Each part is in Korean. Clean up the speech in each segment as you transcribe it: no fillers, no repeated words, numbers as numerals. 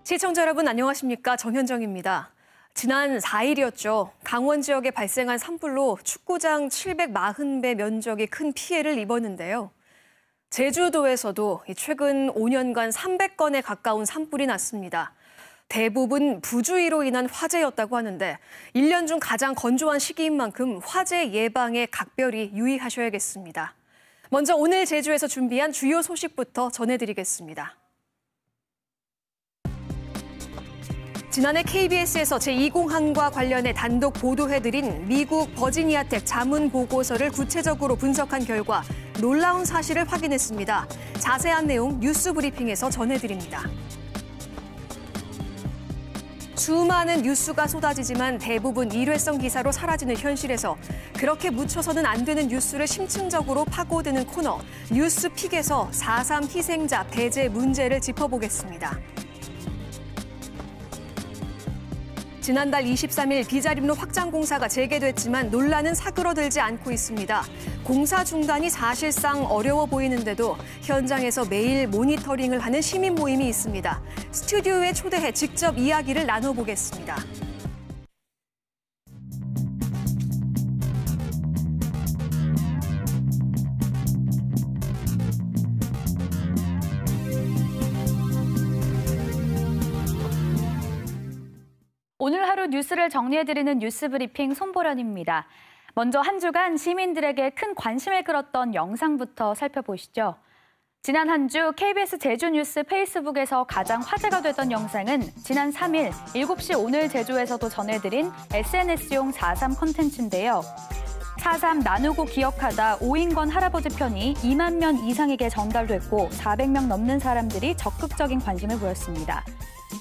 시청자 여러분 안녕하십니까? 정현정입니다. 지난 4일이었죠. 강원 지역에 발생한 산불로 축구장 740배 면적이 큰 피해를 입었는데요. 제주도에서도 최근 5년간 300건에 가까운 산불이 났습니다. 대부분 부주의로 인한 화재였다고 하는데 1년 중 가장 건조한 시기인 만큼 화재 예방에 각별히 유의하셔야겠습니다. 먼저 오늘 제주에서 준비한 주요 소식부터 전해드리겠습니다. 지난해 KBS에서 제2공항과 관련해 단독 보도해드린 미국 버지니아텍 자문 보고서를 구체적으로 분석한 결과 놀라운 사실을 확인했습니다. 자세한 내용 뉴스 브리핑에서 전해드립니다. 수많은 뉴스가 쏟아지지만 대부분 일회성 기사로 사라지는 현실에서 그렇게 묻혀서는 안 되는 뉴스를 심층적으로 파고드는 코너 뉴스픽에서 4.3 희생자 배제 문제를 짚어보겠습니다. 지난달 23일 비자림로 확장 공사가 재개됐지만 논란은 사그러들지 않고 있습니다. 공사 중단이 사실상 어려워 보이는데도 현장에서 매일 모니터링을 하는 시민 모임이 있습니다. 스튜디오에 초대해 직접 이야기를 나눠보겠습니다. 오늘 하루 뉴스를 정리해드리는 뉴스브리핑 손보련입니다. 먼저 한 주간 시민들에게 큰 관심을 끌었던 영상부터 살펴보시죠. 지난 한 주 KBS 제주뉴스 페이스북에서 가장 화제가 됐던 영상은 지난 3일 7시 오늘 제주에서도 전해드린 SNS용 4.3 콘텐츠인데요. 4.3 나누고 기억하다 오인건 할아버지 편이 2만 명 이상에게 전달됐고 400명 넘는 사람들이 적극적인 관심을 보였습니다.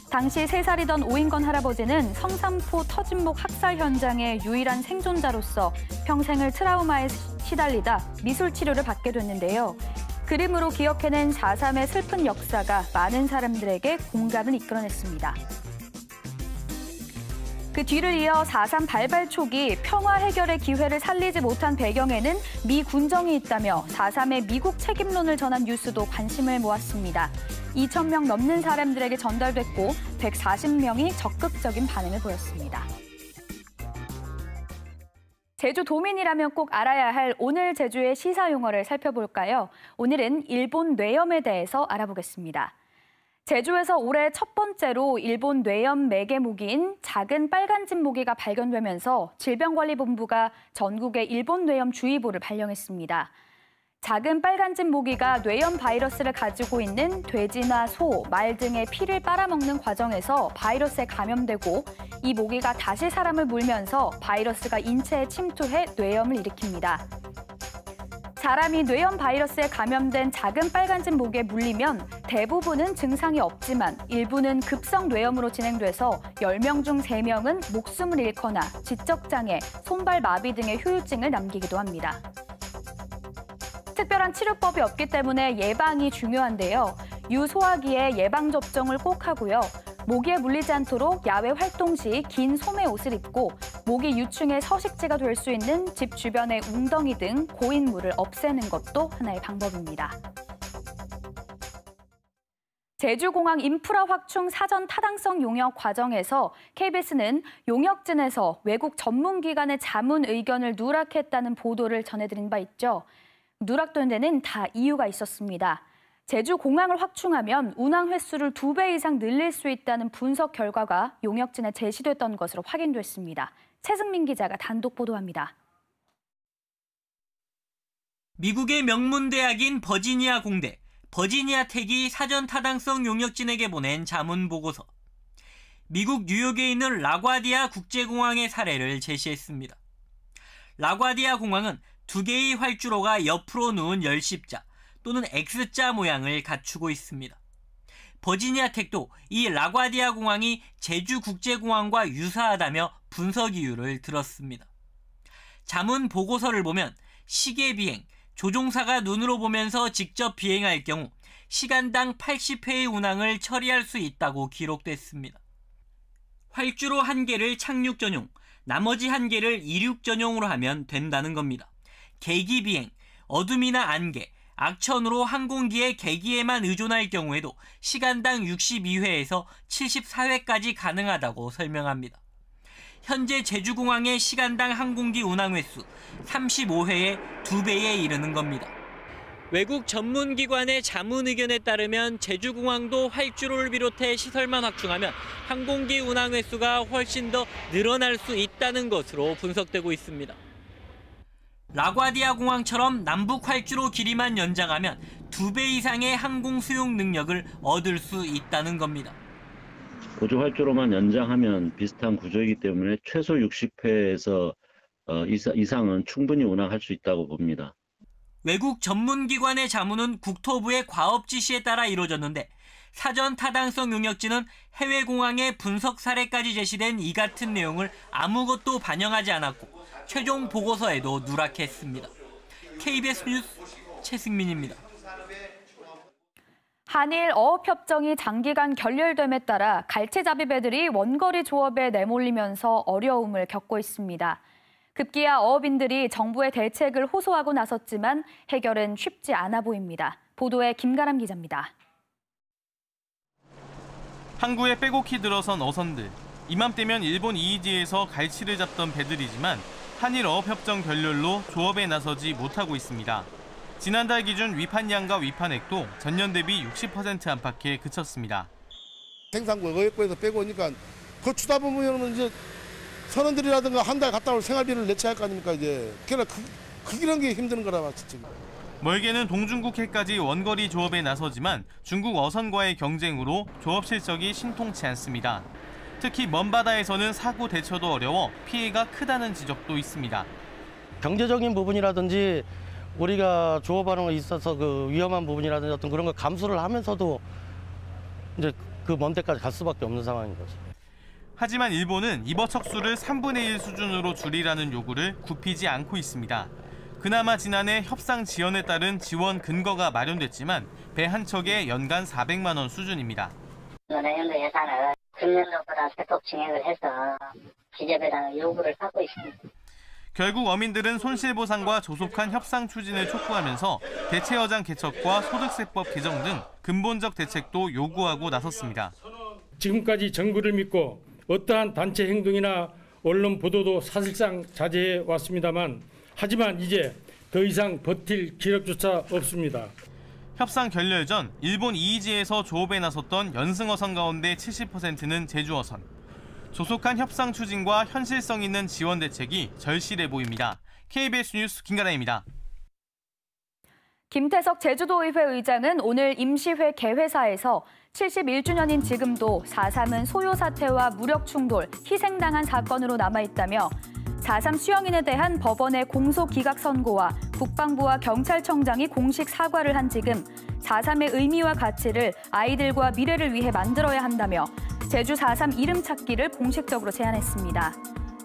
당시 3살이던 오인건 할아버지는 성산포 터진목 학살 현장의 유일한 생존자로서 평생을 트라우마에 시달리다 미술 치료를 받게 됐는데요. 그림으로 기억해낸 4.3의 슬픈 역사가 많은 사람들에게 공감을 이끌어냈습니다. 그 뒤를 이어 4.3 발발 초기 평화 해결의 기회를 살리지 못한 배경에는 미 군정이 있다며 4.3의 미국 책임론을 전한 뉴스도 관심을 모았습니다. 2,000명 넘는 사람들에게 전달됐고 140명이 적극적인 반응을 보였습니다. 제주도민이라면 꼭 알아야 할 오늘 제주의 시사용어를 살펴볼까요? 오늘은 일본 뇌염에 대해서 알아보겠습니다. 제주에서 올해 첫 번째로 일본 뇌염 매개 모기인 작은 빨간집 모기가 발견되면서 질병관리본부가 전국에 일본 뇌염 주의보를 발령했습니다. 작은 빨간집 모기가 뇌염 바이러스를 가지고 있는 돼지나 소, 말 등의 피를 빨아먹는 과정에서 바이러스에 감염되고 이 모기가 다시 사람을 물면서 바이러스가 인체에 침투해 뇌염을 일으킵니다. 사람이 뇌염 바이러스에 감염된 작은 빨간집 모기에 물리면 대부분은 증상이 없지만 일부는 급성 뇌염으로 진행돼서 10명 중 3명은 목숨을 잃거나 지적장애, 손발 마비 등의 후유증을 남기기도 합니다. 특별한 치료법이 없기 때문에 예방이 중요한데요. 유소화기에 예방접종을 꼭 하고요. 모기에 물리지 않도록 야외 활동 시 긴 소매 옷을 입고 모기 유충의 서식지가 될 수 있는 집 주변의 웅덩이 등 고인물을 없애는 것도 하나의 방법입니다. 제주공항 인프라 확충 사전 타당성 용역 과정에서 KBS는 용역진에서 외국 전문기관의 자문 의견을 누락했다는 보도를 전해드린 바 있죠. 누락된 데는 다 이유가 있었습니다. 제주공항을 확충하면 운항 횟수를 2배 이상 늘릴 수 있다는 분석 결과가 용역진에 제시됐던 것으로 확인됐습니다. 최승민 기자가 단독 보도합니다. 미국의 명문 대학인 버지니아 공대, 버지니아텍이 사전 타당성 용역진에게 보낸 자문 보고서. 미국 뉴욕에 있는 라과디아 국제공항의 사례를 제시했습니다. 라과디아 공항은 2개의 활주로가 옆으로 누운 열십자 또는 X자 모양을 갖추고 있습니다. 버지니아텍도 이 라과디아 공항이 제주국제공항과 유사하다며 분석 이유를 들었습니다. 자문 보고서를 보면 시계 비행, 조종사가 눈으로 보면서 직접 비행할 경우 시간당 80회의 운항을 처리할 수 있다고 기록됐습니다. 활주로 1개를 착륙 전용, 나머지 1개를 이륙 전용으로 하면 된다는 겁니다. 계기 비행, 어둠이나 안개, 악천후로 항공기의 계기에만 의존할 경우에도 시간당 62회에서 74회까지 가능하다고 설명합니다. 현재 제주공항의 시간당 항공기 운항 횟수 35회의 2배에 이르는 겁니다. 외국 전문기관의 자문 의견에 따르면 제주공항도 활주로를 비롯해 시설만 확충하면 항공기 운항 횟수가 훨씬 더 늘어날 수 있다는 것으로 분석되고 있습니다. 라과디아 공항처럼 남북 활주로 길이만 연장하면 2배 이상의 항공 수용 능력을 얻을 수 있다는 겁니다. 보조 활주로만 연장하면 비슷한 구조이기 때문에 최소 60회에서 이상은 충분히 운항할 수 있다고 봅니다. 외국 전문기관의 자문은 국토부의 과업 지시에 따라 이루어졌는데 사전 타당성 용역지는 해외 공항의 분석 사례까지 제시된 이 같은 내용을 아무것도 반영하지 않았고 최종 보고서에도 누락했습니다. KBS 뉴스 최승민입니다. 한일 어업협정이 장기간 결렬됨에 따라 갈치잡이배들이 원거리 조업에 내몰리면서 어려움을 겪고 있습니다. 급기야 어업인들이 정부의 대책을 호소하고 나섰지만 해결은 쉽지 않아 보입니다. 보도에 김가람 기자입니다. 항구에 빼곡히 들어선 어선들. 이맘때면 일본 이이지에서 갈치를 잡던 배들이지만 한일 어업협정 결렬로 조업에 나서지 못하고 있습니다. 지난달 기준 위판량과 위판액도 전년 대비 60% 안팎에 그쳤습니다. 생산국 어획부에서 빼고 오니까 그거 주다 보면 이제 선원들이라든가 한 달 갔다 올 생활비를 내쳐야 할 거 아닙니까 이제. 그러니까 그런 게 힘든 거라 맞지. 멀게는 동중국 해까지 원거리 조업에 나서지만 중국 어선과의 경쟁으로 조업 실적이 신통치 않습니다. 특히 먼 바다에서는 사고 대처도 어려워 피해가 크다는 지적도 있습니다. 경제적인 부분이라든지 우리가 조업하는 데 있어서 그 위험한 부분이라든지 어떤 그런 걸 감수를 하면서도 이제 그 먼 데까지 갈 수밖에 없는 상황인 거죠. 하지만 일본은 입어척 수를 3분의 1 수준으로 줄이라는 요구를 굽히지 않고 있습니다. 그나마 지난해 협상 지연에 따른 지원 근거가 마련됐지만 배 한 척에 연간 400만 원 수준입니다. 내년도 예산을 금년도보다 대폭 증액을 해서 기재배당 요구를 하고 있습니다. 결국 어민들은 손실보상과 조속한 협상 추진을 촉구하면서 대체어장 개척과 소득세법 개정 등 근본적 대책도 요구하고 나섰습니다. 지금까지 정부를 믿고 어떠한 단체 행동이나 언론 보도도 사실상 자제해 왔습니다만 하지만 이제 더 이상 버틸 기력조차 없습니다. 협상 결렬 전 일본 이이지에서 조업에 나섰던 연승어선 가운데 70%는 제주어선. 조속한 협상 추진과 현실성 있는 지원 대책이 절실해 보입니다. KBS 뉴스 김가라입니다. 김태석 제주도의회 의장은 오늘 임시회 개회사에서 71주년인 지금도 4.3은 소요 사태와 무력 충돌, 희생당한 사건으로 남아있다며 4.3 수영인에 대한 법원의 공소 기각 선고와 국방부와 경찰청장이 공식 사과를 한 지금 4.3의 의미와 가치를 아이들과 미래를 위해 만들어야 한다며 제주 4.3 이름 찾기를 공식적으로 제안했습니다.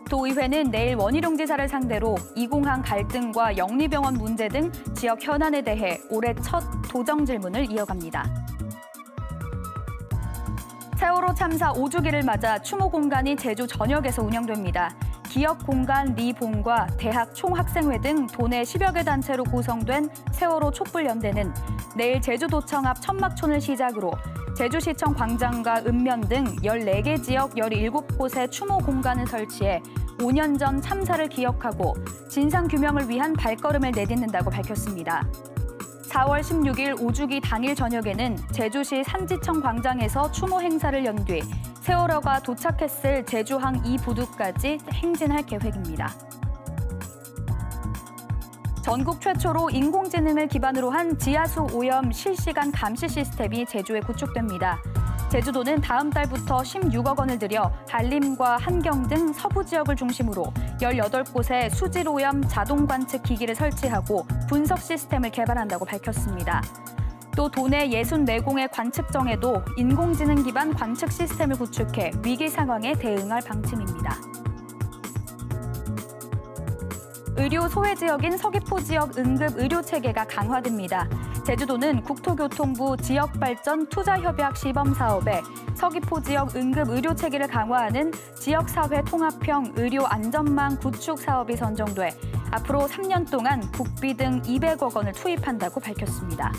도의회는 내일 원희룡 지사를 상대로 이공항 갈등과 영리병원 문제 등 지역 현안에 대해 올해 첫 도정 질문을 이어갑니다. 세월호 참사 5주기를 맞아 추모 공간이 제주 전역에서 운영됩니다. 기억 공간 리본과 대학 총학생회 등 도내 10여 개 단체로 구성된 세월호 촛불연대는 내일 제주도청 앞 천막촌을 시작으로 제주시청 광장과 읍면 등 14개 지역 17곳에 추모 공간을 설치해 5년 전 참사를 기억하고 진상규명을 위한 발걸음을 내딛는다고 밝혔습니다. 4월 16일 5주기 당일 저녁에는 제주시 산지청 광장에서 추모 행사를 연 뒤 세월호가 도착했을 제주항 2부두까지 행진할 계획입니다. 전국 최초로 인공지능을 기반으로 한 지하수 오염 실시간 감시 시스템이 제주에 구축됩니다. 제주도는 다음 달부터 16억 원을 들여 한림과 한경 등 서부 지역을 중심으로 18곳에 수질 오염 자동 관측 기기를 설치하고 분석 시스템을 개발한다고 밝혔습니다. 또 도내 64공의 관측정에도 인공지능 기반 관측 시스템을 구축해 위기 상황에 대응할 방침입니다. 의료 소외 지역인 서귀포 지역 응급 의료 체계가 강화됩니다. 제주도는 국토교통부 지역발전 투자협약 시범 사업에 서귀포 지역 응급 의료 체계를 강화하는 지역사회 통합형 의료 안전망 구축 사업이 선정돼 앞으로 3년 동안 국비 등 200억 원을 투입한다고 밝혔습니다.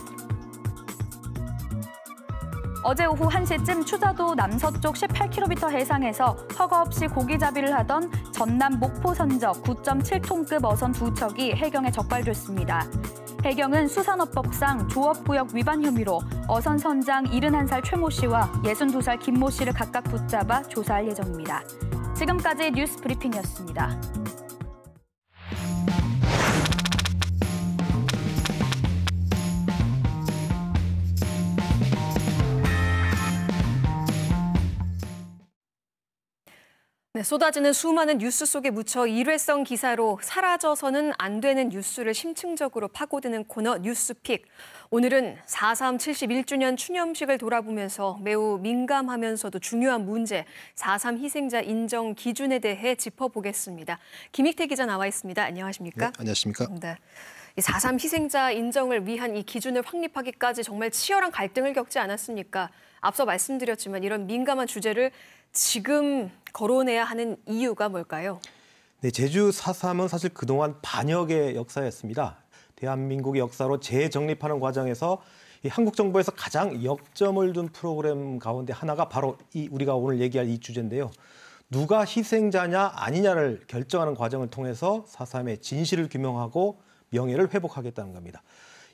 어제 오후 1시쯤 추자도 남서쪽 18km 해상에서 허가 없이 고기잡이를 하던 전남 목포 선적 9.7톤급 어선 2척이 해경에 적발됐습니다. 해경은 수산업법상 조업구역 위반 혐의로 어선 선장 71살 최모 씨와 62살 김모 씨를 각각 붙잡아 조사할 예정입니다. 지금까지 뉴스 브리핑이었습니다. 네, 쏟아지는 수많은 뉴스 속에 묻혀 일회성 기사로 사라져서는 안 되는 뉴스를 심층적으로 파고드는 코너 뉴스픽. 오늘은 4.3 71주년 추념식을 돌아보면서 매우 민감하면서도 중요한 문제, 4.3 희생자 인정 기준에 대해 짚어보겠습니다. 김익태 기자 나와 있습니다. 안녕하십니까? 네, 안녕하십니까? 네. 4.3 희생자 인정을 위한 이 기준을 확립하기까지 정말 치열한 갈등을 겪지 않았습니까? 앞서 말씀드렸지만 이런 민감한 주제를 지금 거론해야 하는 이유가 뭘까요? 네, 제주 4.3은 사실 그동안 반역의 역사였습니다. 대한민국의 역사로 재정립하는 과정에서 이 한국 정부에서 가장 역점을 둔 프로그램 가운데 하나가 바로 우리가 오늘 얘기할 이 주제인데요. 누가 희생자냐 아니냐를 결정하는 과정을 통해서 4.3의 진실을 규명하고 명예를 회복하겠다는 겁니다.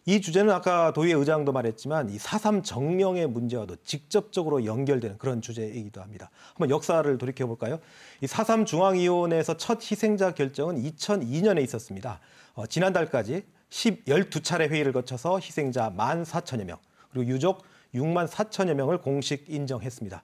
이 주제는 아까 도의회 의장도 말했지만 이 4.3 정명의 문제와도 직접적으로 연결되는 그런 주제이기도 합니다. 한번 역사를 돌이켜볼까요? 이 4.3 중앙위원회에서 첫 희생자 결정은 2002년에 있었습니다. 지난달까지 12차례 회의를 거쳐서 희생자 14,000여 명, 그리고 유족 64,000여 명을 공식 인정했습니다.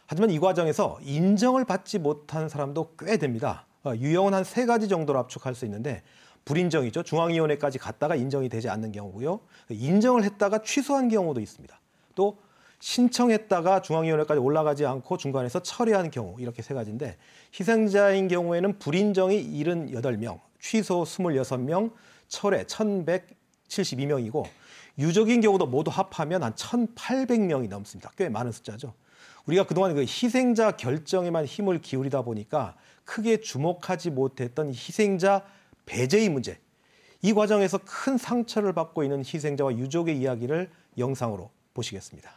하지만 이 과정에서 인정을 받지 못한 사람도 꽤 됩니다. 유형은 한 3가지 정도로 압축할 수 있는데 불인정이죠. 중앙위원회까지 갔다가 인정이 되지 않는 경우고요. 인정을 했다가 취소한 경우도 있습니다. 또 신청했다가 중앙위원회까지 올라가지 않고 중간에서 철회한 경우, 이렇게 3가지인데 희생자인 경우에는 불인정이 78명, 취소 26명, 철회 1,172명이고 유족인 경우도 모두 합하면 한 1,800명이 넘습니다. 꽤 많은 숫자죠. 우리가 그동안 그 희생자 결정에만 힘을 기울이다 보니까 크게 주목하지 못했던 희생자 배제의 문제, 이 과정에서 큰 상처를 받고 있는 희생자와 유족의 이야기를 영상으로 보시겠습니다.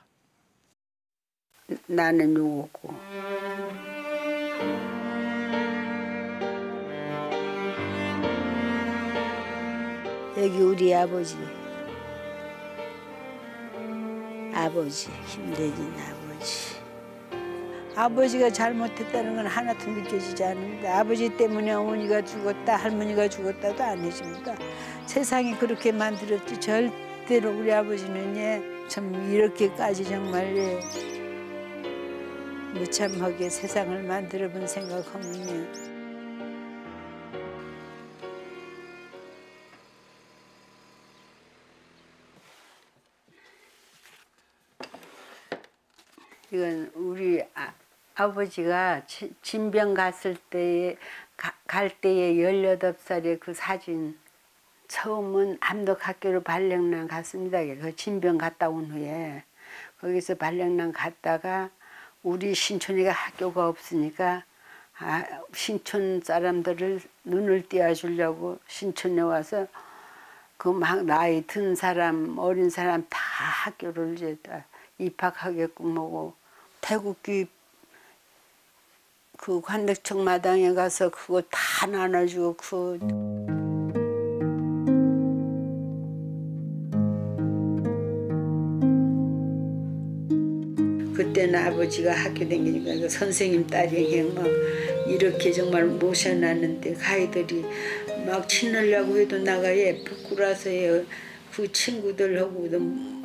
나는 누구고 여기 우리 아버지 힘내진 아버지. 아버지가 잘못했다는 건 하나도 느껴지지 않는다. 아버지 때문에 어머니가 죽었다, 할머니가 죽었다도 안 해줍니다. 세상이 그렇게 만들었지 절대로 우리 아버지는 참 이렇게까지 정말 무참하게 세상을 만들어 본 생각하면 이건 우리 아버지가 진병 갔을 때에 갈 때에 18살의 그 사진. 처음은 암덕학교로 발령난 갔습니다. 그 진병 갔다 온 후에 거기서 발령난 갔다가 우리 신촌이가 학교가 없으니까 신촌 사람들을 눈을 띄워주려고 신촌에 와서 그 막 나이 든 사람, 어린 사람 다 학교를 이제 다 입학하게끔 하고 태국기 그 관덕청 마당에 가서 그거 다 나눠주고 그때는 아버지가 학교 다니니까 그 선생님 딸이 막 이렇게 정말 모셔놨는데 가이들이 막 친으려고 해도 나가 부끄러워서 그 친구들하고도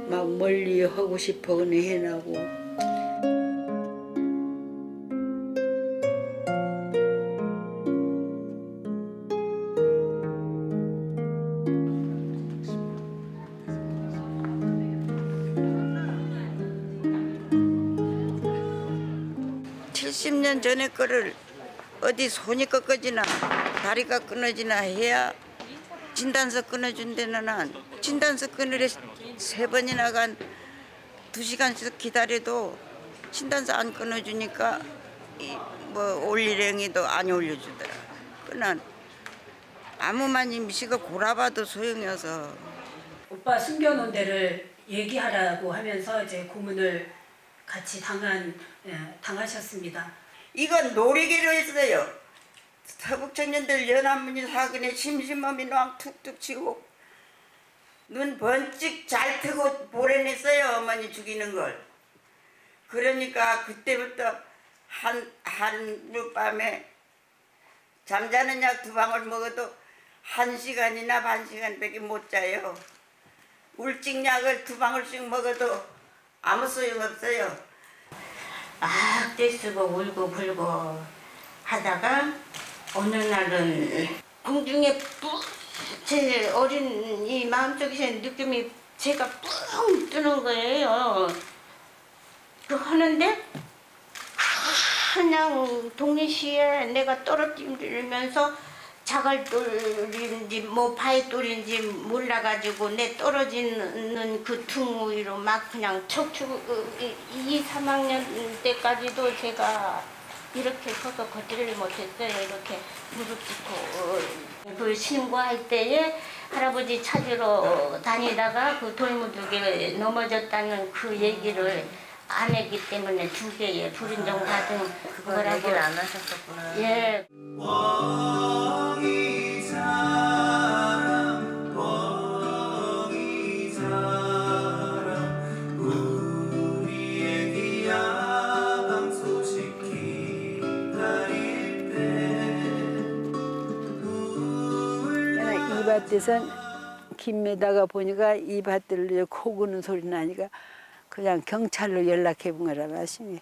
막 멀리 하고 싶어 그냥 해나고. 년 전에 거를 어디 손이 꺾어지나 다리가 끊어지나 해야 진단서 끊어준다는 한 진단서 끊으려 3번이나 간 2시간씩 기다려도 진단서 안 끊어주니까 뭐 올리랭이도 안 올려주더라. 그난 아무만 임시가 골아봐도 소용이 없어. 오빠 숨겨놓은 데를 얘기하라고 하면서 이제 고문을 같이 당하셨습니다. 이건 노리기로 했어요. 서북청년들 연합문이 사건에 심심함이 막 툭툭 치고 눈 번쩍 잘 뜨고 보내냈어요. 어머니 죽이는 걸. 그러니까 그때부터 하룻밤에 잠자는 약 2방울 먹어도 1시간이나 반 시간밖에 못 자요. 울증약을 2방울씩 먹어도 아무 소용없어요. 막 떼쓰고 울고 불고 하다가 어느 날은 공중에 제 어린 이 마음속에 느낌이 제가 뿡 뜨는 거예요. 그 하는데 그냥 동시에 내가 떨어뜨리면서 자갈돌인지 뭐 바위돌인지 몰라가지고 내 떨어지는 그 등 위로 막 그냥 척추 2, 3학년 때까지도 제가 이렇게 서서 걷지를 못했어요. 이렇게 무릎 짚고 그 신고할 때에 할아버지 찾으러 다니다가 그 돌무더기에 넘어졌다는 그 얘기를 안 했기 때문에 2개의 불인정 받은 그거라고 얘기를 안 하셨었구나. 예. 이 밭에선 김에다가 보니까 이 밭들로 코 고는 소리 나니까 그냥 경찰로 연락해 본 거라 말씀이.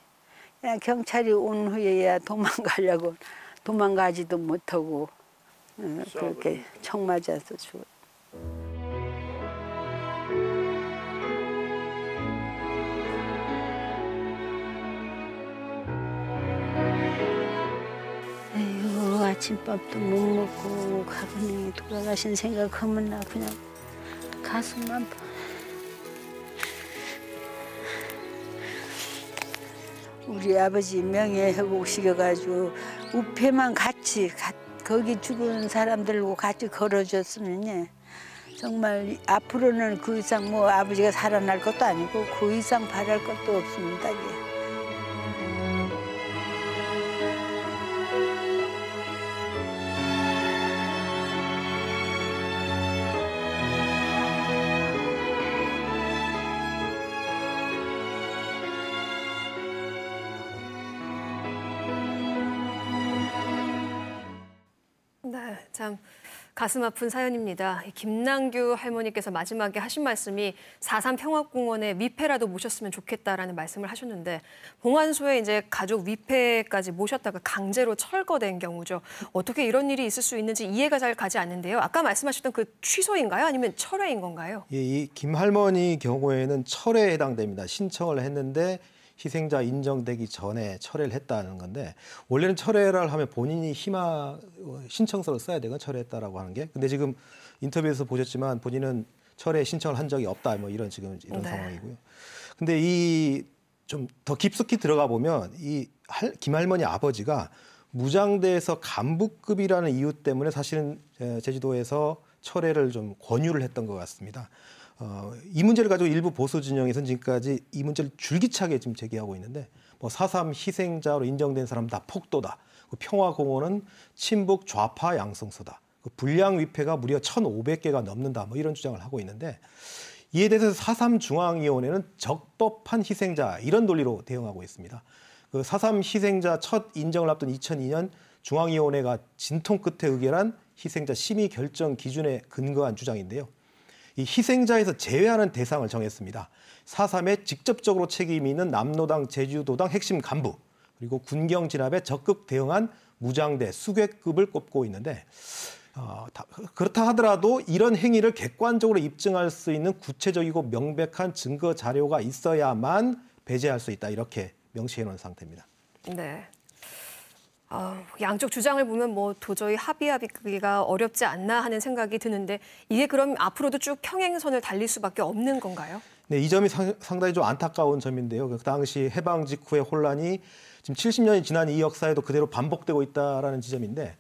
그냥 경찰이 온 후에야 도망가려고 도망가지도 못하고 그렇게 총 맞아서 죽었. 에이구 아침밥도 못 먹고 가근이 돌아가신 생각하면 나 그냥 가슴 아파. 우리 아버지 명예회복 시켜가지고 우패만 같이 거기 죽은 사람들하고 같이 걸어줬으면 정말 앞으로는 그 이상 뭐 아버지가 살아날 것도 아니고 그 이상 바랄 것도 없습니다. 네, 참 가슴 아픈 사연입니다. 김남규 할머니께서 마지막에 하신 말씀이 4.3 평화공원에 위패라도 모셨으면 좋겠다라는 말씀을 하셨는데 봉안소에 이제 가족 위패까지 모셨다가 강제로 철거된 경우죠. 어떻게 이런 일이 있을 수 있는지 이해가 잘 가지 않는데요. 아까 말씀하셨던 그 취소인가요? 아니면 철회인 건가요? 예, 이 김 할머니 경우에는 철회에 해당됩니다. 신청을 했는데 희생자 인정되기 전에 철회를 했다는 건데 원래는 철회를 하면 본인이 신청서를 써야 되건 철회했다라고 하는 게 근데 지금 인터뷰에서 보셨지만 본인은 철회 신청을 한 적이 없다 뭐 이런 지금 이런 상황이고요. 근데 이 좀 더 깊숙이 들어가 보면 이 김 할머니 아버지가 무장대에서 간부급이라는 이유 때문에 사실은 제주도에서 철회를 좀 권유를 했던 것 같습니다. 이 문제를 가지고 일부 보수 진영에서는 지금까지 이 문제를 줄기차게 지금 제기하고 있는데 뭐 4.3 희생자로 인정된 사람 다 폭도다. 평화공원은 친북 좌파 양성소다. 불량 위패가 무려 1,500개가 넘는다. 뭐 이런 주장을 하고 있는데 이에 대해서 4.3 중앙위원회는 적법한 희생자 이런 논리로 대응하고 있습니다. 그 4.3 희생자 첫 인정을 앞둔 2002년 중앙위원회가 진통 끝에 의결한 희생자 심의 결정 기준에 근거한 주장인데요. 이 희생자에서 제외하는 대상을 정했습니다. 4.3에 직접적으로 책임이 있는 남로당 제주도당 핵심 간부 그리고 군경 진압에 적극 대응한 무장대 수괴급을 꼽고 있는데 그렇다 하더라도 이런 행위를 객관적으로 입증할 수 있는 구체적이고 명백한 증거 자료가 있어야만 배제할 수 있다 이렇게 명시해 놓은 상태입니다. 네. 양쪽 주장을 보면 뭐 도저히 합의하기가 어렵지 않나 하는 생각이 드는데 이게 그럼 앞으로도 쭉 평행선을 달릴 수밖에 없는 건가요? 네, 이 점이 상당히 좀 안타까운 점인데요. 그 당시 해방 직후의 혼란이 지금 70년이 지난 이 역사에도 그대로 반복되고 있다라는 지점인데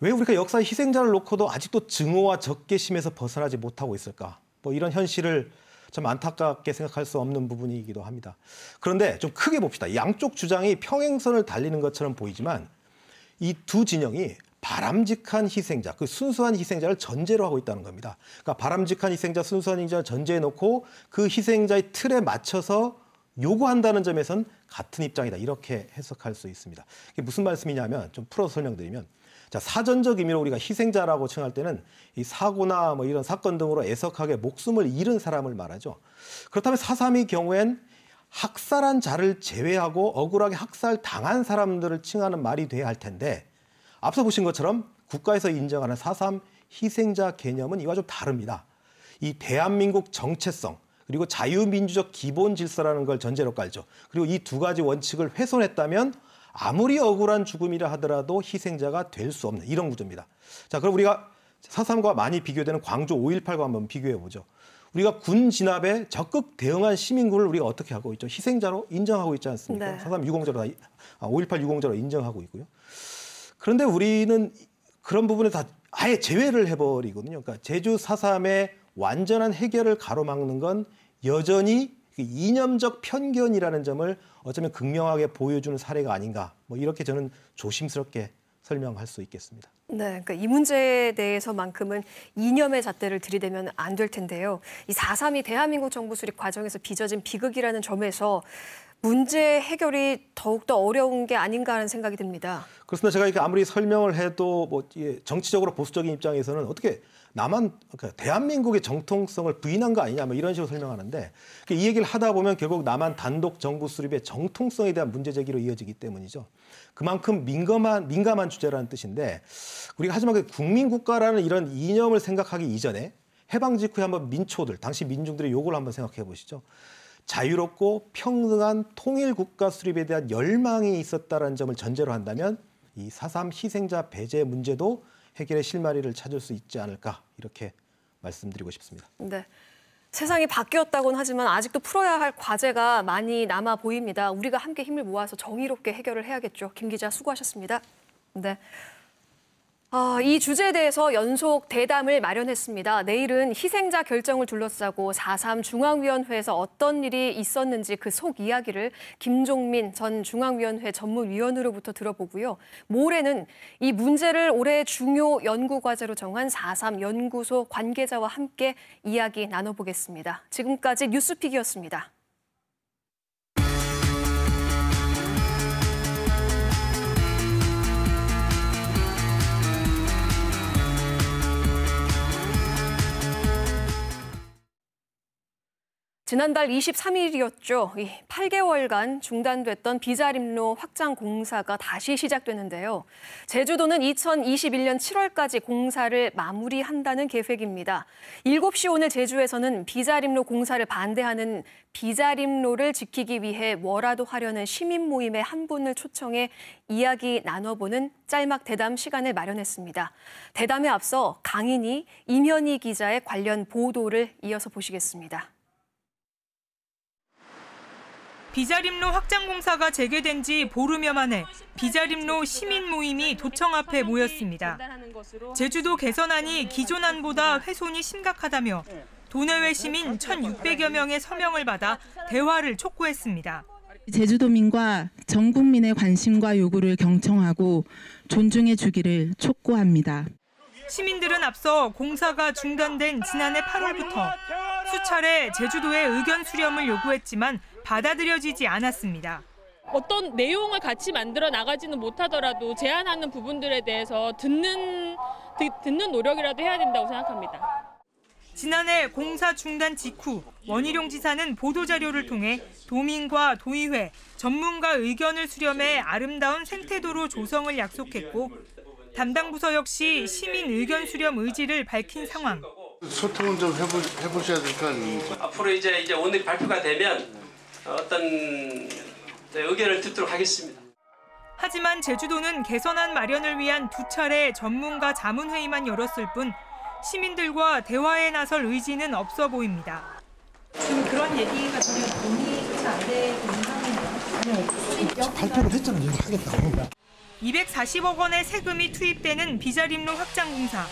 왜 우리가 역사의 희생자를 놓고도 아직도 증오와 적개심에서 벗어나지 못하고 있을까? 뭐 이런 현실을 참 안타깝게 생각할 수 없는 부분이기도 합니다. 그런데 좀 크게 봅시다. 양쪽 주장이 평행선을 달리는 것처럼 보이지만 이 두 진영이 바람직한 희생자, 그 순수한 희생자를 전제로 하고 있다는 겁니다. 그러니까 바람직한 희생자, 순수한 희생자를 전제해 놓고 그 희생자의 틀에 맞춰서 요구한다는 점에선 같은 입장이다. 이렇게 해석할 수 있습니다. 이게 무슨 말씀이냐면 좀 풀어서 설명드리면 자, 사전적 의미로 우리가 희생자라고 칭할 때는 이 사고나 뭐 이런 사건 등으로 애석하게 목숨을 잃은 사람을 말하죠. 그렇다면 4.3의 경우엔 학살한 자를 제외하고 억울하게 학살당한 사람들을 칭하는 말이 돼야 할 텐데 앞서 보신 것처럼 국가에서 인정하는 4.3 희생자 개념은 이와 좀 다릅니다. 이 대한민국 정체성 그리고 자유민주적 기본 질서라는 걸 전제로 깔죠. 그리고 이 두 가지 원칙을 훼손했다면 아무리 억울한 죽음이라 하더라도 희생자가 될 수 없는 이런 구조입니다. 자, 그럼 우리가 4.3과 많이 비교되는 광주 5.18과 한번 비교해 보죠. 우리가 군 진압에 적극 대응한 시민군을 우리가 어떻게 하고 있죠? 희생자로 인정하고 있지 않습니까? 네. 4.3 유공자로 5.18 유공자로 인정하고 있고요. 그런데 우리는 그런 부분에 다 아예 제외를 해버리거든요. 그러니까 제주 4.3의 완전한 해결을 가로막는 건 여전히 이념적 편견이라는 점을 어쩌면 극명하게 보여주는 사례가 아닌가. 뭐 이렇게 저는 조심스럽게 설명할 수 있겠습니다. 네, 그러니까 이 문제에 대해서만큼은 이념의 잣대를 들이대면 안 될 텐데요. 이 4.3이 대한민국 정부 수립 과정에서 빚어진 비극이라는 점에서 문제 해결이 더욱더 어려운 게 아닌가 하는 생각이 듭니다. 그렇습니다. 제가 이렇게 아무리 설명을 해도 뭐 정치적으로 보수적인 입장에서는 어떻게 그러니까 대한민국의 정통성을 부인한 거 아니냐 뭐 이런 식으로 설명하는데 이 얘기를 하다 보면 결국 남한 단독 정부 수립의 정통성에 대한 문제 제기로 이어지기 때문이죠. 그만큼 민감한 주제라는 뜻인데 우리가 하지만 국민국가라는 이런 이념을 생각하기 이전에 해방 직후에 한번 민초들, 당시 민중들의 요구를 한번 생각해 보시죠. 자유롭고 평등한 통일국가 수립에 대한 열망이 있었다는 점을 전제로 한다면 이 4.3 희생자 배제 문제도 해결의 실마리를 찾을 수 있지 않을까 이렇게 말씀드리고 싶습니다. 네, 세상이 바뀌었다고는 하지만 아직도 풀어야 할 과제가 많이 남아 보입니다. 우리가 함께 힘을 모아서 정의롭게 해결을 해야겠죠. 김 기자 수고하셨습니다. 네. 이 주제에 대해서 연속 대담을 마련했습니다. 내일은 희생자 결정을 둘러싸고 4.3 중앙위원회에서 어떤 일이 있었는지 그 속 이야기를 김종민 전 중앙위원회 전문위원으로부터 들어보고요. 모레는 이 문제를 올해 중요 연구과제로 정한 4.3 연구소 관계자와 함께 이야기 나눠보겠습니다. 지금까지 뉴스픽이었습니다. 지난달 23일이었죠. 8개월간 중단됐던 비자림로 확장 공사가 다시 시작되는데요. 제주도는 2021년 7월까지 공사를 마무리한다는 계획입니다. 7시 오늘 제주에서는 비자림로 공사를 반대하는 비자림로를 지키기 위해 뭐라도 하려는 시민 모임의 한 분을 초청해 이야기 나눠보는 짤막 대담 시간을 마련했습니다. 대담에 앞서 강인희, 임현희 기자의 관련 보도를 이어서 보시겠습니다. 비자림로 확장 공사가 재개된 지 보름여 만에 비자림로 시민 모임이 도청 앞에 모였습니다. 제주도 개선안이 기존 안보다 훼손이 심각하다며 도내외 시민 1,600여 명의 서명을 받아 대화를 촉구했습니다. 제주도민과 전 국민의 관심과 요구를 경청하고 존중해 주기를 촉구합니다. 시민들은 앞서 공사가 중단된 지난해 8월부터 수차례 제주도의 의견 수렴을 요구했지만 받아들여지지 않았습니다. 어떤 내용을 같이 만들어 나가지는 못하더라도 제안하는 부분들에 대해서 듣는 노력이라도 해야 된다고 생각합니다. 지난해 공사 중단 직후 원희룡 지사는 보도자료를 통해 도민과 도의회, 전문가 의견을 수렴해 아름다운 생태도로 조성을 약속했고 담당 부서 역시 시민 의견 수렴 의지를 밝힌 상황. 소통은 좀 해보셔야 될 거 아닙니까? 앞으로 이제 오늘 발표가 되면 어떤 의견을 듣도록 하겠습니다. 하지만 제주도는 개선안 마련을 위한 2차례 전문가 자문회의만 열었을 뿐 시민들과 대화에 나설 의지는 없어 보입니다. 지금 그런 얘기가 전혀 논의가 안 되고 있는 상황인가요? 발표를 했잖아요. 하겠다고. 240억 원의 세금이 투입되는 비자림로 확장 공사.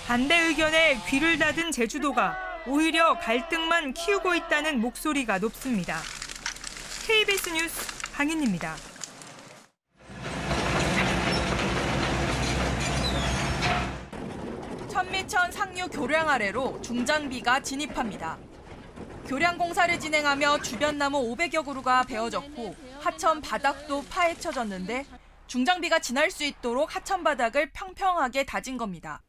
반대 의견에 귀를 닫은 제주도가 오히려 갈등만 키우고 있다는 목소리가 높습니다. KBS 뉴스 강인입니다. 천미천 상류 교량 아래로 중장비가 진입합니다. 교량 공사를 진행하며 주변 나무 500여 그루가 베어졌고 하천 바닥도 파헤쳐졌는데 중장비가 지날 수 있도록 하천 바닥을 평평하게 다진 겁니다.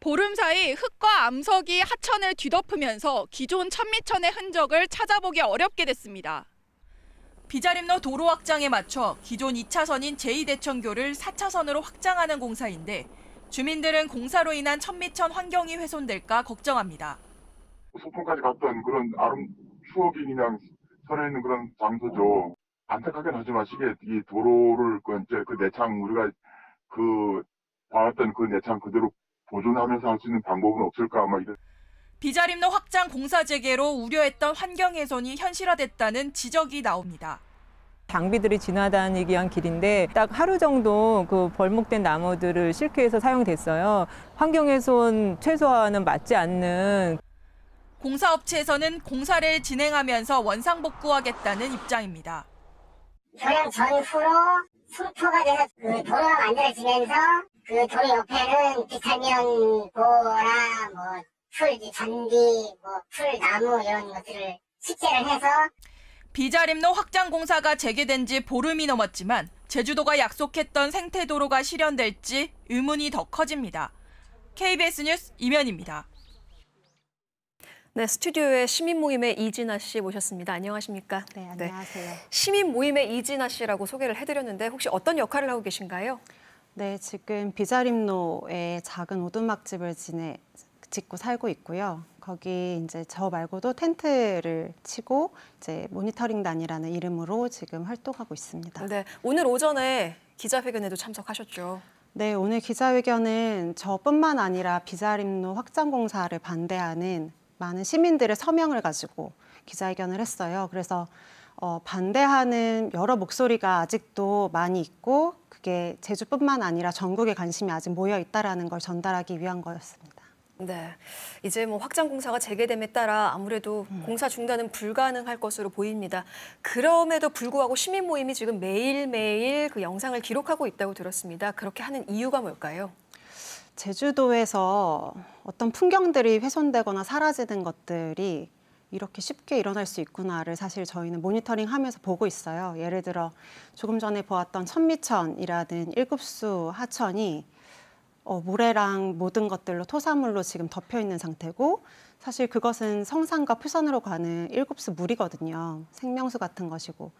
보름 사이 흙과 암석이 하천을 뒤덮으면서 기존 천미천의 흔적을 찾아보기 어렵게 됐습니다. 비자림로 도로 확장에 맞춰 기존 2차선인 제2대천교를 4차선으로 확장하는 공사인데 주민들은 공사로 인한 천미천 환경이 훼손될까 걱정합니다. 소풍까지 갔던 그런 추억이 그냥 살아있는 그런 장소죠. 안타깝게 하지 마시게 이 도로를 그 내창 우리가 봐왔던 그 내창 그대로 보존하면서 할 수 있는 방법은 없을까 아마 이런. 비자림로 확장 공사 재개로 우려했던 환경 훼손이 현실화됐다는 지적이 나옵니다. 장비들이 지나다니기 위한 길인데 딱 하루 정도 그 벌목된 나무들을 실크해서 사용됐어요. 환경훼손 최소화는 맞지 않는. 공사업체에서는 공사를 진행하면서 원상복구하겠다는 입장입니다. 교량 전후로 수포가 돼서 그 도로가 만들어지면서 그 도로 옆에는 비타민 보라, 풀 잔디, 풀 나무 이런 것들을 식재를 해서 비자림로 확장 공사가 재개된 지 보름이 넘었지만 제주도가 약속했던 생태도로가 실현될지 의문이 더 커집니다. KBS 뉴스 이면입니다. 네, 스튜디오에 시민 모임의 이진아 씨 모셨습니다. 안녕하십니까? 네, 안녕하세요. 네, 시민 모임의 이진아 씨라고 소개를 해드렸는데 혹시 어떤 역할을 하고 계신가요? 네, 지금 비자림로에 작은 오두막집을 짓고 살고 있고요. 거기 이제 저 말고도 텐트를 치고 이제 모니터링단이라는 이름으로 지금 활동하고 있습니다. 네, 오늘 오전에 기자회견에도 참석하셨죠. 네, 오늘 기자회견은 저뿐만 아니라 비자림로 확장 공사를 반대하는 많은 시민들의 서명을 가지고 기자회견을 했어요. 그래서 반대하는 여러 목소리가 아직도 많이 있고 그게 제주뿐만 아니라 전국에 관심이 아직 모여 있다라는 걸 전달하기 위한 거였습니다. 네, 이제 확장 공사가 재개됨에 따라 아무래도 공사 중단은 불가능할 것으로 보입니다. 그럼에도 불구하고 시민 모임이 지금 매일매일 그 영상을 기록하고 있다고 들었습니다. 그렇게 하는 이유가 뭘까요? 제주도에서 어떤 풍경들이 훼손되거나 사라지는 것들이 이렇게 쉽게 일어날 수 있구나를 사실 저희는 모니터링하면서 보고 있어요. 예를 들어 조금 전에 보았던 천미천이라는 1급수 하천이 모래랑 모든 것들로 토사물로 지금 덮여 있는 상태고 사실 그것은 성산과 표선으로 가는 1급수 물이거든요. 생명수 같은 것이고.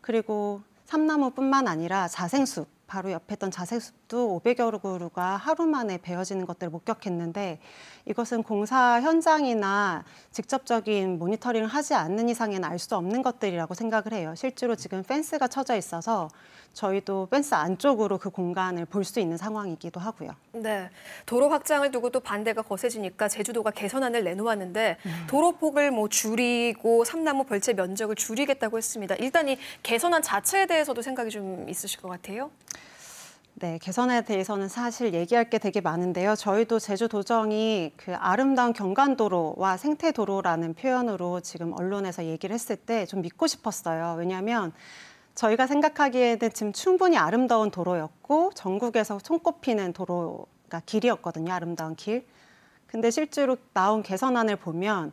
그리고 삼나무뿐만 아니라 자생숲, 바로 옆에 있던 자생숲도 500여 그루가 하루 만에 베어지는 것들을 목격했는데 이것은 공사 현장이나 직접적인 모니터링을 하지 않는 이상에는 알 수 없는 것들이라고 생각을 해요. 실제로 지금 펜스가 쳐져 있어서 저희도 펜스 안쪽으로 그 공간을 볼 수 있는 상황이기도 하고요. 네, 도로 확장을 두고 또 반대가 거세지니까 제주도가 개선안을 내놓았는데 도로폭을 줄이고 삼나무 벌채 면적을 줄이겠다고 했습니다. 일단 이 개선안 자체에 대해서도 생각이 좀 있으실 것 같아요. 네, 개선에 대해서는 사실 얘기할 게 되게 많은데요. 저희도 제주도정이 그 아름다운 경관도로와 생태도로라는 표현으로 지금 언론에서 얘기를 했을 때 좀 믿고 싶었어요. 왜냐하면 저희가 생각하기에는 지금 충분히 아름다운 도로였고 전국에서 손꼽히는 도로가 길이었거든요. 아름다운 길. 근데 실제로 나온 개선안을 보면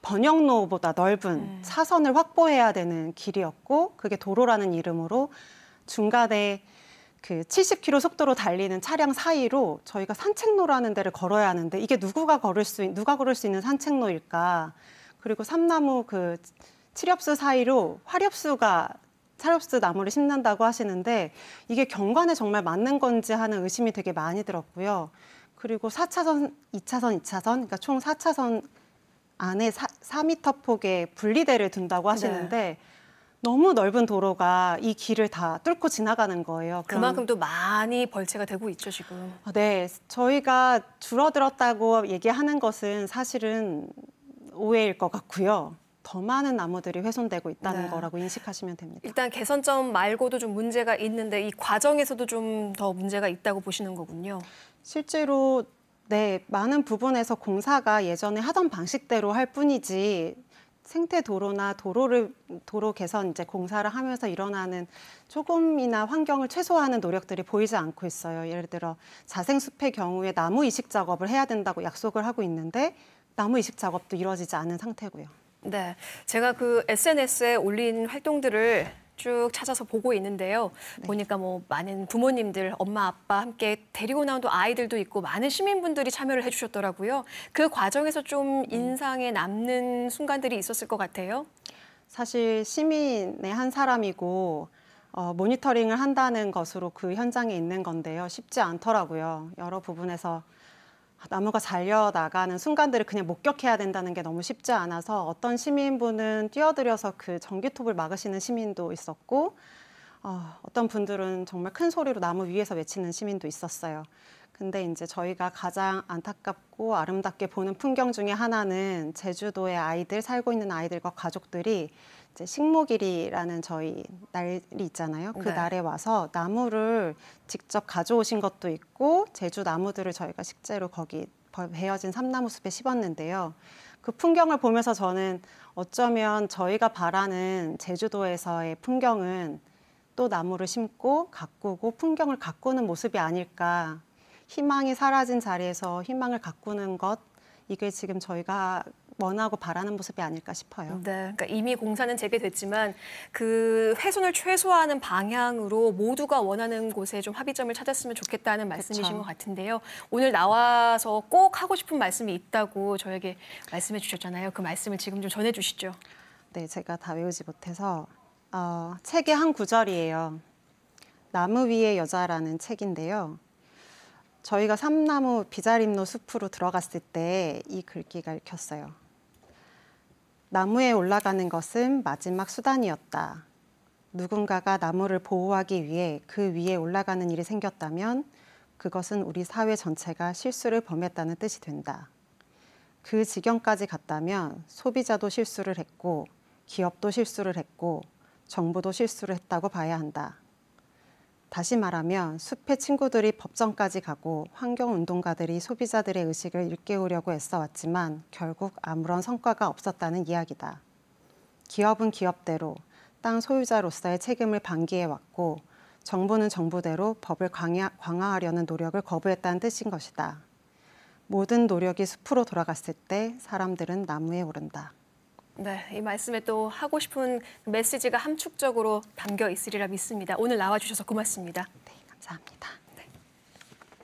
번영로보다 넓은 차선을 확보해야 되는 길이었고 그게 도로라는 이름으로 중간에 그 70km 속도로 달리는 차량 사이로 저희가 산책로라는 데를 걸어야 하는데 이게 누가 걸을 수 있는 산책로일까? 그리고 삼나무 그 칠엽수 사이로 찰엽수 나무를 심는다고 하시는데 이게 경관에 정말 맞는 건지 하는 의심이 되게 많이 들었고요. 그리고 4차선, 2차선, 그러니까 총 4차선 안에 4m 폭의 분리대를 둔다고 하시는데 네. 너무 넓은 도로가 이 길을 다 뚫고 지나가는 거예요. 그만큼 또 많이 벌채가 되고 있죠, 지금. 네, 저희가 줄어들었다고 얘기하는 것은 사실은 오해일 것 같고요. 더 많은 나무들이 훼손되고 있다는 네. 거라고 인식하시면 됩니다. 일단 개선점 말고도 좀 문제가 있는데 이 과정에서도 좀 더 문제가 있다고 보시는 거군요. 실제로 네, 많은 부분에서 공사가 예전에 하던 방식대로 할 뿐이지 생태 도로나 도로 개선 이제 공사를 하면서 일어나는 조금이나 환경을 최소화하는 노력들이 보이지 않고 있어요. 예를 들어 자생숲의 경우에 나무 이식 작업을 해야 된다고 약속을 하고 있는데 나무 이식 작업도 이루어지지 않은 상태고요. 네, 제가 그 SNS에 올린 활동들을 쭉 찾아서 보고 있는데요. 보니까 뭐 많은 부모님들, 엄마, 아빠 함께 데리고 나온 또 아이들도 있고 많은 시민분들이 참여를 해주셨더라고요. 그 과정에서 좀 인상에 남는 순간들이 있었을 것 같아요. 사실 시민의 한 사람이고 모니터링을 한다는 것으로 그 현장에 있는 건데요. 쉽지 않더라고요. 여러 부분에서 나무가 잘려나가는 순간들을 그냥 목격해야 된다는 게 너무 쉽지 않아서 어떤 시민분은 뛰어들여서 그 전기톱을 막으시는 시민도 있었고 어떤 분들은 정말 큰 소리로 나무 위에서 외치는 시민도 있었어요. 근데 이제 저희가 가장 안타깝고 아름답게 보는 풍경 중에 하나는 제주도의 아이들, 살고 있는 아이들과 가족들이 이제 식목일이라는 저희 날이 있잖아요. 그 네. 날에 와서 나무를 직접 가져오신 것도 있고 제주 나무들을 저희가 실제로 거기 베어진 삼나무 숲에 심었는데요. 그 풍경을 보면서 저는 어쩌면 저희가 바라는 제주도에서의 풍경은 또 나무를 심고 가꾸고 풍경을 가꾸는 모습이 아닐까. 희망이 사라진 자리에서 희망을 가꾸는 것, 이게 지금 저희가 원하고 바라는 모습이 아닐까 싶어요. 네, 그러니까 이미 공사는 재개됐지만 그 훼손을 최소화하는 방향으로 모두가 원하는 곳에 좀 합의점을 찾았으면 좋겠다는 말씀이신 그쵸. 것 같은데요. 오늘 나와서 꼭 하고 싶은 말씀이 있다고 저에게 말씀해 주셨잖아요. 그 말씀을 지금 좀 전해 주시죠. 네, 제가 다 외우지 못해서 책의 한 구절이에요. 나무 위의 여자라는 책인데요. 저희가 삼나무 비자림로 숲으로 들어갔을 때 이 글귀가 읽혔어요. 나무에 올라가는 것은 마지막 수단이었다. 누군가가 나무를 보호하기 위해 그 위에 올라가는 일이 생겼다면 그것은 우리 사회 전체가 실수를 범했다는 뜻이 된다. 그 지경까지 갔다면 소비자도 실수를 했고 기업도 실수를 했고 정부도 실수를 했다고 봐야 한다. 다시 말하면 숲의 친구들이 법정까지 가고 환경운동가들이 소비자들의 의식을 일깨우려고 애써왔지만 결국 아무런 성과가 없었다는 이야기다. 기업은 기업대로 땅 소유자로서의 책임을 방기해왔고 정부는 정부대로 법을 강화하려는 노력을 거부했다는 뜻인 것이다. 모든 노력이 숲으로 돌아갔을 때 사람들은 나무에 오른다. 네, 이 말씀에 또 하고 싶은 메시지가 함축적으로 담겨 있으리라 믿습니다. 오늘 나와주셔서 고맙습니다. 네, 감사합니다.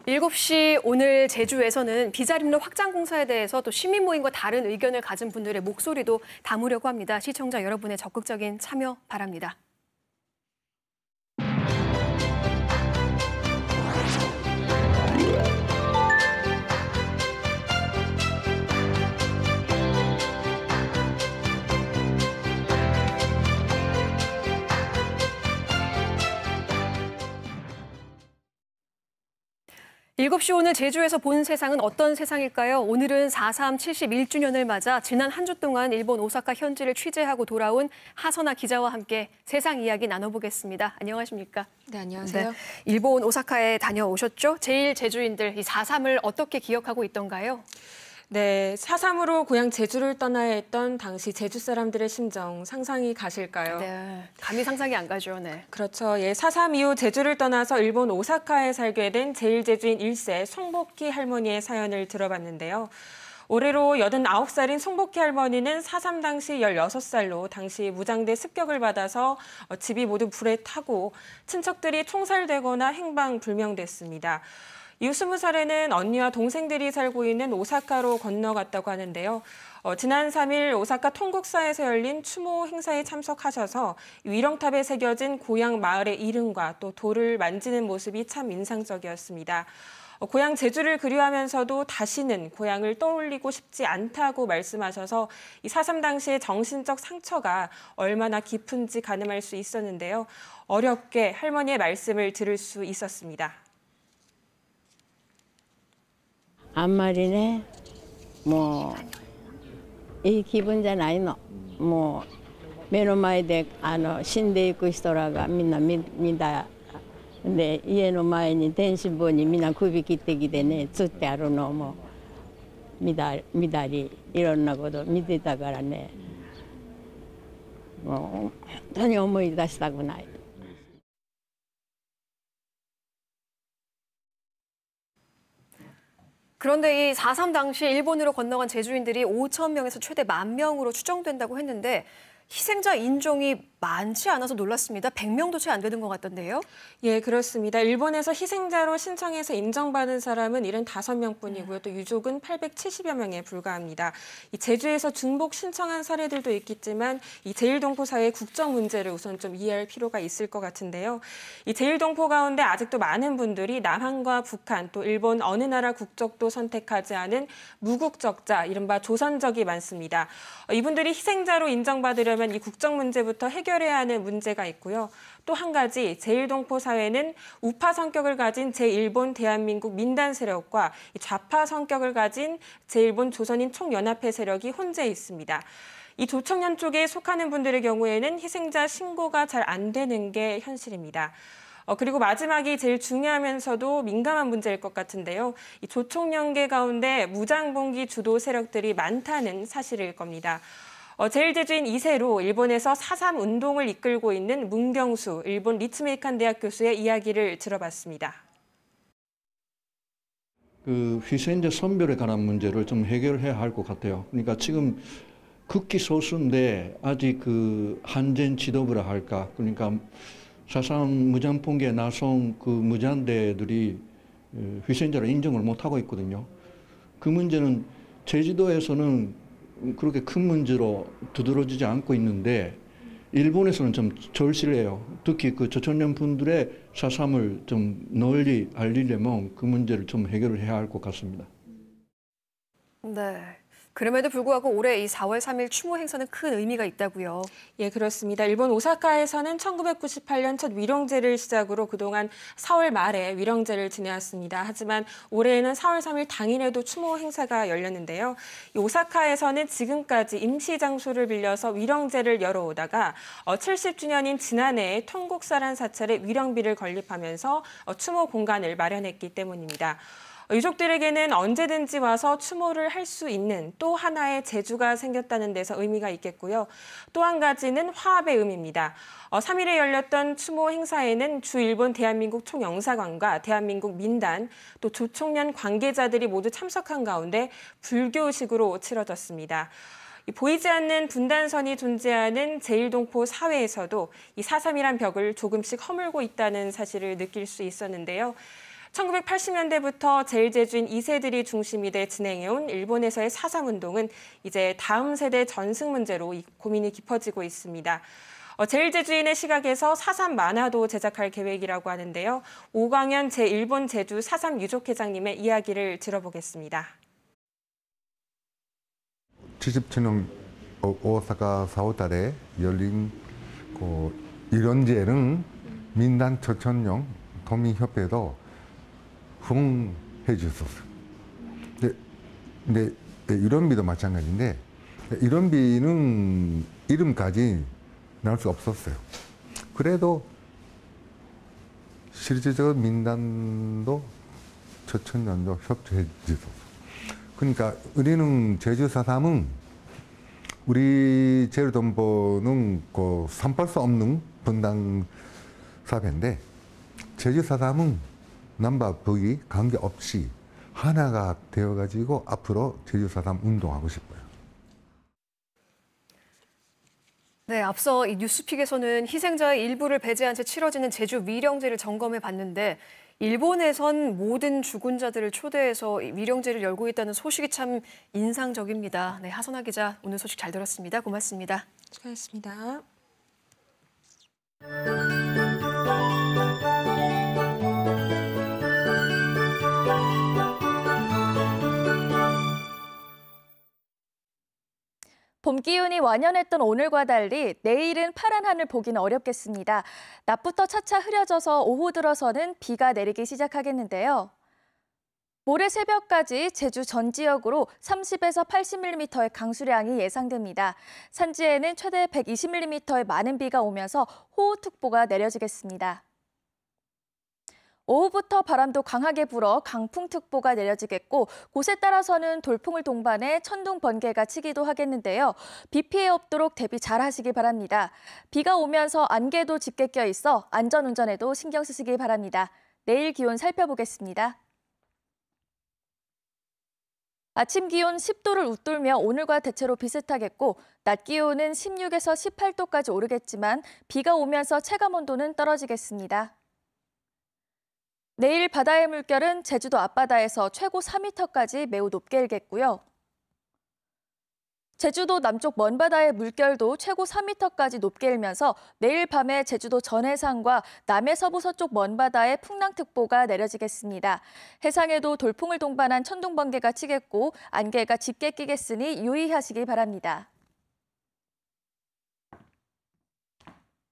7시 오늘 제주에서는 비자림로 확장 공사에 대해서 또 시민 모임과 다른 의견을 가진 분들의 목소리도 담으려고 합니다. 시청자 여러분의 적극적인 참여 바랍니다. 일곱 시 오늘 제주에서 본 세상은 어떤 세상일까요? 오늘은 4.3 71주년을 맞아 지난 한 주 동안 일본 오사카 현지를 취재하고 돌아온 하선아 기자와 함께 세상 이야기 나눠보겠습니다. 안녕하십니까? 네, 안녕하세요. 네, 일본 오사카에 다녀오셨죠? 제일 제주인들 이 4.3을 어떻게 기억하고 있던가요? 네, 4.3으로 고향 제주를 떠나야 했던 당시 제주 사람들의 심정 상상이 가실까요? 네, 감히 상상이 안 가죠. 네. 그렇죠. 예, 4.3 이후 제주를 떠나서 일본 오사카에 살게 된 제일 제주인 1세 송복희 할머니의 사연을 들어봤는데요. 올해로 89살인 송복희 할머니는 4.3 당시 16살로 당시 무장대 습격을 받아서 집이 모두 불에 타고 친척들이 총살되거나 행방불명됐습니다. 이후 20살에는 언니와 동생들이 살고 있는 오사카로 건너갔다고 하는데요. 지난 3일 오사카 통국사에서 열린 추모 행사에 참석하셔서 위령탑에 새겨진 고향 마을의 이름과 또 돌을 만지는 모습이 참 인상적이었습니다. 고향 제주를 그리워하면서도 다시는 고향을 떠올리고 싶지 않다고 말씀하셔서 이 4.3 당시의 정신적 상처가 얼마나 깊은지 가늠할 수 있었는데요. 어렵게 할머니의 말씀을 들을 수 있었습니다. 앞말이네. 뭐いい気分じゃないの。もう目の前で死んでいく人らがみんな見た。で家の前に電信棒にみんな首切ってきてね、つってあるのも見たりいろんなこと見てたからね、もう本当に思い出したくない。 그런데 이 4.3 당시 일본으로 건너간 제주인들이 5천 명에서 최대 10,000명으로 추정된다고 했는데 희생자 인종이 많지 않아서 놀랐습니다. 100명도 채 안 되는 것 같던데요. 예, 그렇습니다. 일본에서 희생자로 신청해서 인정받은 사람은 75명뿐이고요. 또 유족은 870여 명에 불과합니다. 이 제주에서 중복 신청한 사례들도 있겠지만 이 제1동포 사회의 국적 문제를 우선 좀 이해할 필요가 있을 것 같은데요. 이 제1동포 가운데 아직도 많은 분들이 남한과 북한 또 일본 어느 나라 국적도 선택하지 않은 무국적자, 이른바 조선적이 많습니다. 이분들이 희생자로 인정받으려면 이 국적 문제부터 해결해야 하는 문제가 있고요. 또 한 가지 제1동포 사회는 우파 성격을 가진 제1본 대한민국 민단 세력과 좌파 성격을 가진 제1본 조선인 총연합회 세력이 혼재해 있습니다. 이 조청년 쪽에 속하는 분들의 경우에는 희생자 신고가 잘 안 되는 게 현실입니다. 그리고 마지막이 제일 중요하면서도 민감한 문제일 것 같은데요. 이 조총련계 가운데 무장봉기 주도 세력들이 많다는 사실일 겁니다. 제1제주인 2세로 일본에서 4.3 운동을 이끌고 있는 문경수 일본 리츠메이칸 대학 교수의 이야기를 들어봤습니다. 그 희생자 선별에 관한 문제를 좀 해결해야 할 것 같아요. 그러니까 지금 극히 소수인데 아직 그 한전 지도부라 할까, 그러니까 4.3 무장봉기에 나선 그 무장대들이 희생자를 인정을 못하고 있거든요. 그 문제는 제주도에서는 그렇게 큰 문제로 두드러지지 않고 있는데 일본에서는 좀 절실해요. 특히 그 조청년 분들의 4.3을 좀 널리 알리려면 그 문제를 좀 해결을 해야 할 것 같습니다. 네. 그럼에도 불구하고 올해 이 4월 3일 추모 행사는 큰 의미가 있다고요. 예, 그렇습니다. 일본 오사카에서는 1998년 첫 위령제를 시작으로 그동안 4월 말에 위령제를 지내왔습니다. 하지만 올해에는 4월 3일 당일에도 추모 행사가 열렸는데요. 이 오사카에서는 지금까지 임시 장소를 빌려서 위령제를 열어오다가 70주년인 지난해에 통곡사란 사찰에 위령비를 건립하면서 추모 공간을 마련했기 때문입니다. 유족들에게는 언제든지 와서 추모를 할 수 있는 또 하나의 제주가 생겼다는 데서 의미가 있겠고요. 또 한 가지는 화합의 의미입니다. 3일에 열렸던 추모 행사에는 주 일본 대한민국 총영사관과 대한민국 민단, 또 조총련 관계자들이 모두 참석한 가운데 불교식으로 치러졌습니다. 보이지 않는 분단선이 존재하는 제1동포 사회에서도 이 4.3이란 벽을 조금씩 허물고 있다는 사실을 느낄 수 있었는데요. 1980년대부터 제1제주인 2세들이 중심이 돼 진행해온 일본에서의 4.3 운동은 이제 다음 세대 전승 문제로 고민이 깊어지고 있습니다. 제1제주인의 시각에서 4.3 만화도 제작할 계획이라고 하는데요. 오광현 제1본 제주 4.3 유족회장님의 이야기를 들어보겠습니다. 77년 오사카 4월달에 열린 위령제는 민단 조청년 도민협회도 후원해 주셨어요. 근데 위령비도 마찬가지인데 위령비는 이름까지 나올 수 없었어요. 그래도 실질적으로 민단도 조청년도 협조해 주셨어요. 그러니까 우리는 제주 4.3은 우리 제1동포는 삼팔 수 없는 분단 사회인데 제주 4.3은 남과 북이 관계없이 하나가 되어가지고 앞으로 제주 4.3 운동하고 싶어요. 네, 앞서 이 뉴스픽에서는 희생자의 일부를 배제한 채 치러지는 제주 위령제를 점검해 봤는데 일본에선 모든 죽은 자들을 초대해서 위령제를 열고 있다는 소식이 참 인상적입니다. 네, 하선아 기자 오늘 소식 잘 들었습니다. 고맙습니다. 수고하셨습니다. 봄 기운이 완연했던 오늘과 달리 내일은 파란 하늘 보기는 어렵겠습니다. 낮부터 차차 흐려져서 오후 들어서는 비가 내리기 시작하겠는데요. 모레 새벽까지 제주 전 지역으로 30에서 80mm의 강수량이 예상됩니다. 산지에는 최대 120mm의 많은 비가 오면서 호우특보가 내려지겠습니다. 오후부터 바람도 강하게 불어 강풍특보가 내려지겠고 곳에 따라서는 돌풍을 동반해 천둥 번개가 치기도 하겠는데요. 비 피해 없도록 대비 잘 하시기 바랍니다. 비가 오면서 안개도 짙게 껴 있어 안전운전에도 신경 쓰시기 바랍니다. 내일 기온 살펴보겠습니다. 아침 기온 10도를 웃돌며 오늘과 대체로 비슷하겠고 낮 기온은 16에서 18도까지 오르겠지만 비가 오면서 체감온도는 떨어지겠습니다. 내일 바다의 물결은 제주도 앞바다에서 최고 4m까지 매우 높게 일겠고요. 제주도 남쪽 먼바다의 물결도 최고 4m까지 높게 일면서 내일 밤에 제주도 전해상과 남해 서부 서쪽 먼바다에 풍랑특보가 내려지겠습니다. 해상에도 돌풍을 동반한 천둥 번개가 치겠고 안개가 짙게 끼겠으니 유의하시기 바랍니다.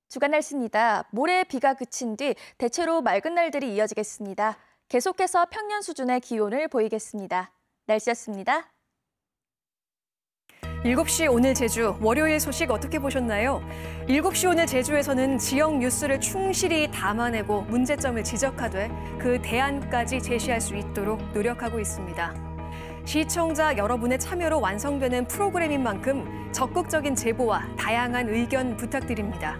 주간 날씨입니다. 모레 비가 그친 뒤 대체로 맑은 날들이 이어지겠습니다. 계속해서 평년 수준의 기온을 보이겠습니다. 날씨였습니다. 7시 오늘 제주, 월요일 소식 어떻게 보셨나요? 7시 오늘 제주에서는 지역 뉴스를 충실히 담아내고 문제점을 지적하되 그 대안까지 제시할 수 있도록 노력하고 있습니다. 시청자 여러분의 참여로 완성되는 프로그램인 만큼 적극적인 제보와 다양한 의견 부탁드립니다.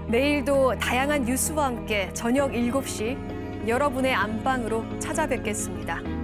내일도 다양한 뉴스와 함께 저녁 7시 여러분의 안방으로 찾아뵙겠습니다.